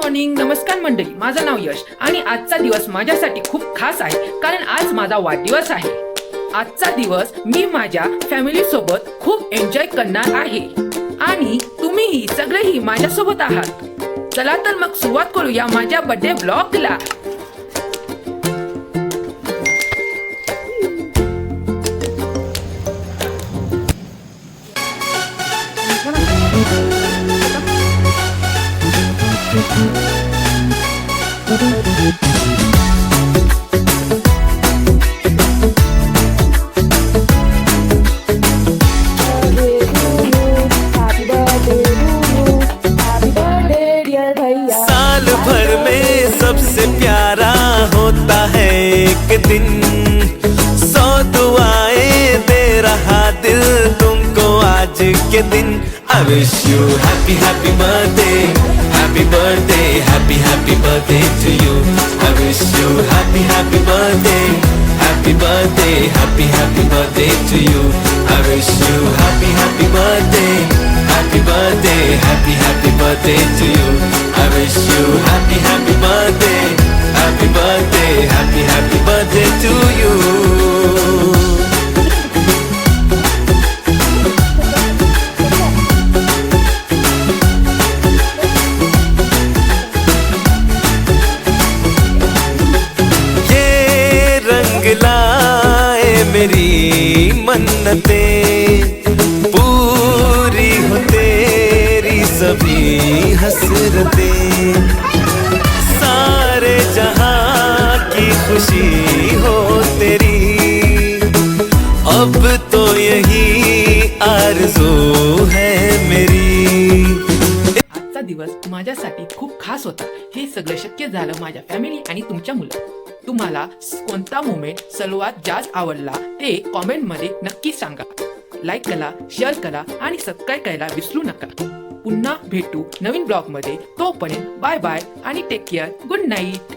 Morning. नमस्कार मंडळी, माझं नाव यश आणि आजचा दिवस माझ्यासाठी खूप खास आहे कारण आज माझा वाढदिवस आहे. आजचा दिवस मी माझ्या फॅमिली सोबत खूप एन्जॉय करणार आहे आणि तुम्हीही सगळेही माझ्या सोबत आहात. चला तर मग सुरुवात करूया माझ्या बर्थडे ब्लॉगला. साल भर में सबसे प्यारा होता है एक दिन, 100 दुआएं दे रहा दिल तुमको आज के दिन. I wish you happy happy birthday, happy birthday, happy happy birthday to you. I wish you happy happy birthday, happy birthday, happy happy birthday to you. I wish you happy happy birthday, happy birthday, happy happy birthday to you. I wish you happy happy birthday, happy birthday, happy happy birthday to you. ये रंग लाए मेरी मन्नतें, पूरी हो तेरी सभी हसरतें, सारे जहां की खुशी हो तेरी, अब तो यही आरज़ू है मेरी. आजचा दिवस माझ्यासाठी खूप खास होता. हे सगळं शक्य झालं माझ्या फॅमिली आणि तुमच्यामुळे. तुम्हाला कोणता मोमेंट सर्वात जास्त आवडला ते कॉमेंट मध्ये नक्की सांगा. लाईक करा, शेअर करा आणि सबस्क्राईब करायला विसरू नका. पुन्हा भेटू नवीन ब्लॉग मध्ये. तोपर्यंत बाय बाय आणि टेक केअर. Good night.